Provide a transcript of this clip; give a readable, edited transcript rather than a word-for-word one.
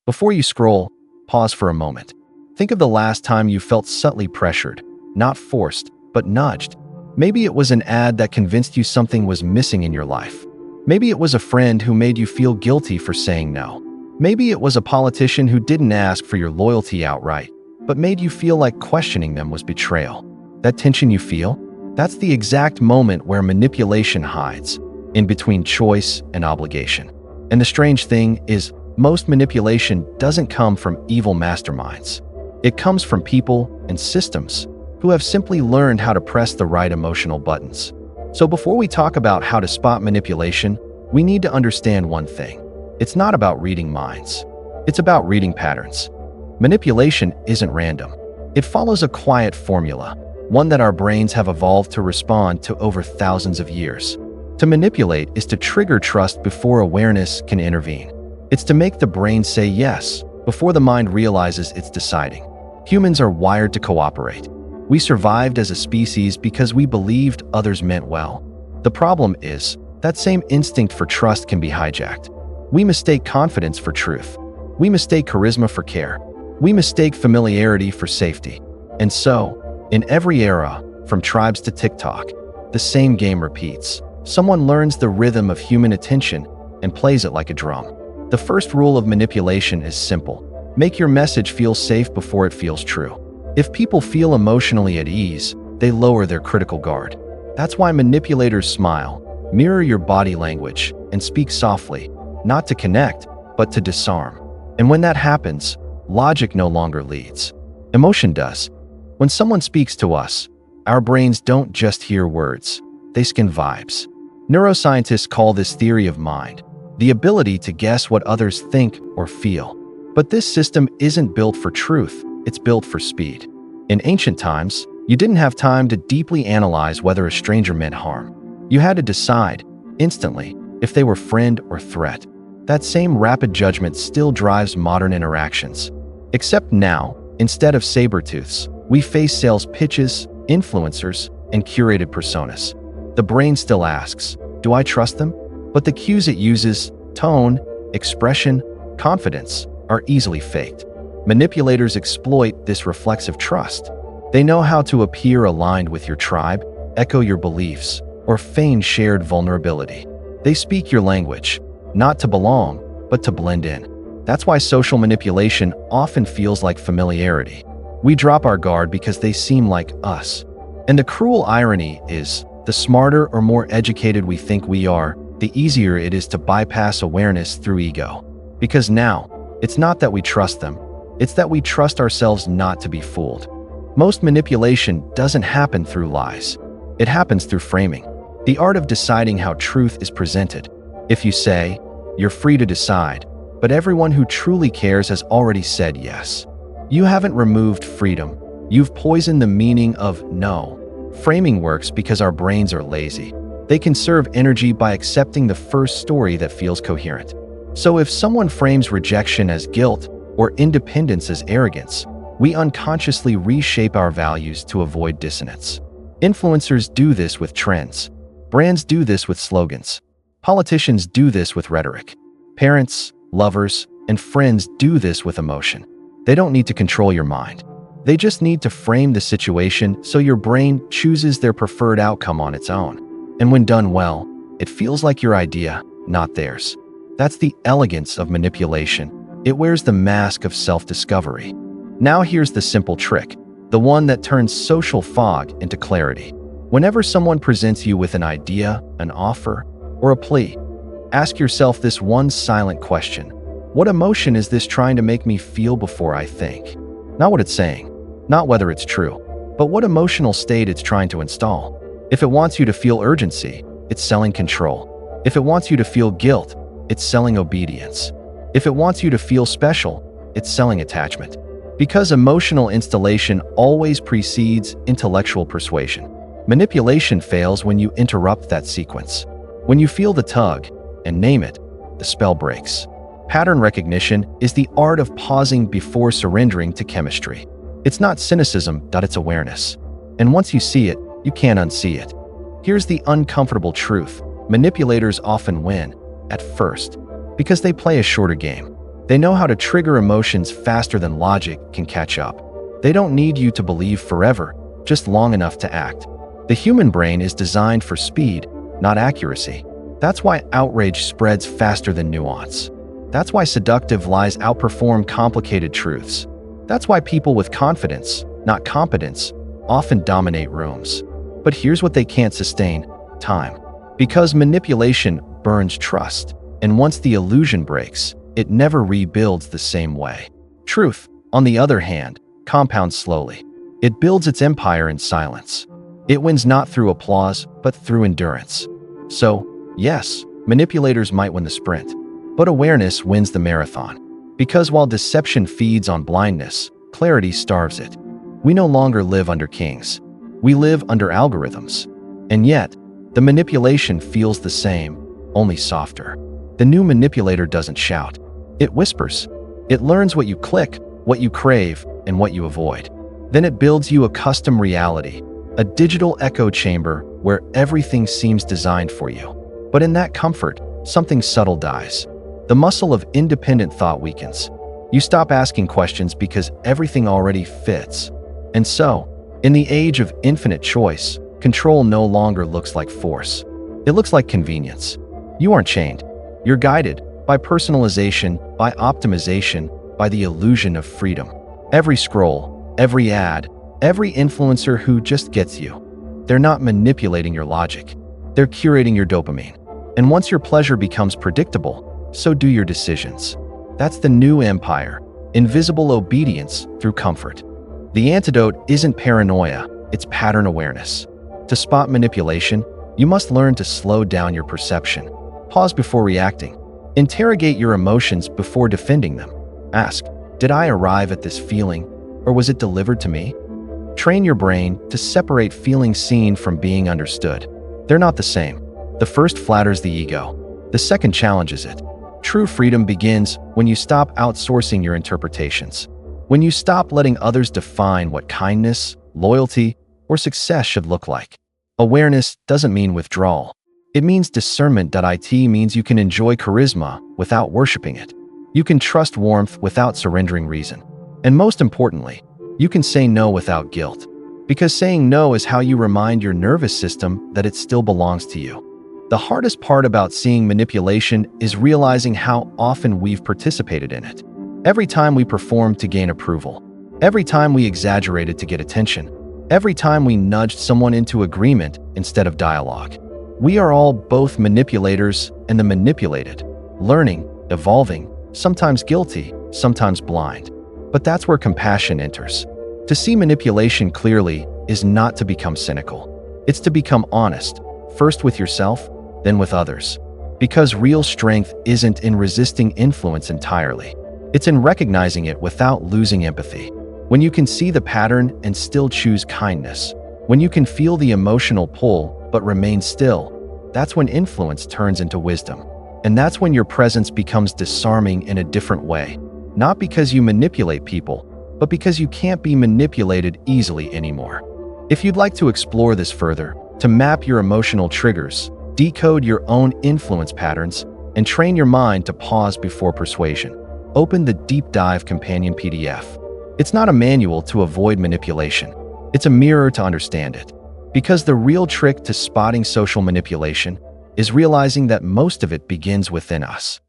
Before you scroll, pause for a moment. Think of the last time you felt subtly pressured, not forced, but nudged. Maybe it was an ad that convinced you something was missing in your life. Maybe it was a friend who made you feel guilty for saying no. Maybe it was a politician who didn't ask for your loyalty outright, but made you feel like questioning them was betrayal. That tension you feel? That's the exact moment where manipulation hides, in between choice and obligation. And the strange thing is, most manipulation doesn't come from evil masterminds. It comes from people and systems who have simply learned how to press the right emotional buttons. So before we talk about how to spot manipulation, we need to understand one thing. It's not about reading minds. It's about reading patterns. Manipulation isn't random. It follows a quiet formula, one that our brains have evolved to respond to over thousands of years. To manipulate is to trigger trust before awareness can intervene. It's to make the brain say yes before the mind realizes it's deciding. Humans are wired to cooperate. We survived as a species because we believed others meant well. The problem is, that same instinct for trust can be hijacked. We mistake confidence for truth. We mistake charisma for care. We mistake familiarity for safety. And so, in every era, from tribes to TikTok, the same game repeats. Someone learns the rhythm of human attention and plays it like a drum. The first rule of manipulation is simple. Make your message feel safe before it feels true. If people feel emotionally at ease, they lower their critical guard. That's why manipulators smile, mirror your body language, and speak softly, not to connect, but to disarm. And when that happens, logic no longer leads. Emotion does. When someone speaks to us, our brains don't just hear words, they scan vibes. Neuroscientists call this theory of mind, the ability to guess what others think or feel. But this system isn't built for truth, it's built for speed. In ancient times, you didn't have time to deeply analyze whether a stranger meant harm. You had to decide, instantly, if they were friend or threat. That same rapid judgment still drives modern interactions. Except now, instead of saber-tooths, we face sales pitches, influencers, and curated personas. The brain still asks, do I trust them? But the cues it uses, tone, expression, confidence, are easily faked. Manipulators exploit this reflexive trust. They know how to appear aligned with your tribe, echo your beliefs, or feign shared vulnerability. They speak your language, not to belong, but to blend in. That's why social manipulation often feels like familiarity. We drop our guard because they seem like us. And the cruel irony is, the smarter or more educated we think we are, the easier it is to bypass awareness through ego. Because now, it's not that we trust them, it's that we trust ourselves not to be fooled. Most manipulation doesn't happen through lies. It happens through framing, the art of deciding how truth is presented. If you say, you're free to decide, but everyone who truly cares has already said yes. You haven't removed freedom, you've poisoned the meaning of no. Framing works because our brains are lazy. They conserve energy by accepting the first story that feels coherent. So if someone frames rejection as guilt or independence as arrogance, we unconsciously reshape our values to avoid dissonance. Influencers do this with trends. Brands do this with slogans. Politicians do this with rhetoric. Parents, lovers, and friends do this with emotion. They don't need to control your mind. They just need to frame the situation so your brain chooses their preferred outcome on its own. And when done well, it feels like your idea, not theirs. That's the elegance of manipulation. It wears the mask of self-discovery. Now here's the simple trick, the one that turns social fog into clarity. Whenever someone presents you with an idea, an offer, or a plea, ask yourself this one silent question. What emotion is this trying to make me feel before I think? Not what it's saying, not whether it's true, but what emotional state it's trying to install. If it wants you to feel urgency, it's selling control. If it wants you to feel guilt, it's selling obedience. If it wants you to feel special, it's selling attachment. Because emotional installation always precedes intellectual persuasion. Manipulation fails when you interrupt that sequence. When you feel the tug, and name it, the spell breaks. Pattern recognition is the art of pausing before surrendering to chemistry. It's not cynicism, it's awareness. And once you see it, you can't unsee it. Here's the uncomfortable truth. Manipulators often win, at first, because they play a shorter game. They know how to trigger emotions faster than logic can catch up. They don't need you to believe forever, just long enough to act. The human brain is designed for speed, not accuracy. That's why outrage spreads faster than nuance. That's why seductive lies outperform complicated truths. That's why people with confidence, not competence, often dominate rooms. But here's what they can't sustain: time. Because manipulation burns trust, and once the illusion breaks, it never rebuilds the same way. Truth, on the other hand, compounds slowly. It builds its empire in silence. It wins not through applause, but through endurance. So, yes, manipulators might win the sprint, but awareness wins the marathon. Because while deception feeds on blindness, clarity starves it. We no longer live under kings. We live under algorithms. And yet, the manipulation feels the same, only softer. The new manipulator doesn't shout. It whispers. It learns what you click, what you crave, and what you avoid. Then it builds you a custom reality, a digital echo chamber where everything seems designed for you. But in that comfort, something subtle dies. The muscle of independent thought weakens. You stop asking questions because everything already fits. And so, in the age of infinite choice, control no longer looks like force. It looks like convenience. You aren't chained. You're guided by personalization, by optimization, by the illusion of freedom. Every scroll, every ad, every influencer who just gets you. They're not manipulating your logic. They're curating your dopamine. And once your pleasure becomes predictable, so do your decisions. That's the new empire, invisible obedience through comfort. The antidote isn't paranoia, it's pattern awareness. To spot manipulation, you must learn to slow down your perception. Pause before reacting. Interrogate your emotions before defending them. Ask, did I arrive at this feeling, or was it delivered to me? Train your brain to separate feeling seen from being understood. They're not the same. The first flatters the ego. The second challenges it. True freedom begins when you stop outsourcing your interpretations. When you stop letting others define what kindness, loyalty, or success should look like. Awareness doesn't mean withdrawal. It means discernment. It means you can enjoy charisma without worshiping it. You can trust warmth without surrendering reason. And most importantly, you can say no without guilt. Because saying no is how you remind your nervous system that it still belongs to you. The hardest part about seeing manipulation is realizing how often we've participated in it. Every time we performed to gain approval. Every time we exaggerated to get attention. Every time we nudged someone into agreement instead of dialogue. We are all both manipulators and the manipulated, learning, evolving, sometimes guilty, sometimes blind. But that's where compassion enters. To see manipulation clearly is not to become cynical. It's to become honest, first with yourself, then with others. Because real strength isn't in resisting influence entirely. It's in recognizing it without losing empathy. When you can see the pattern and still choose kindness. When you can feel the emotional pull but remain still, that's when influence turns into wisdom. And that's when your presence becomes disarming in a different way. Not because you manipulate people, but because you can't be manipulated easily anymore. If you'd like to explore this further, to map your emotional triggers, decode your own influence patterns, and train your mind to pause before persuasion, open the Deep Dive Companion PDF. It's not a manual to avoid manipulation. It's a mirror to understand it. Because the real trick to spotting social manipulation is realizing that most of it begins within us.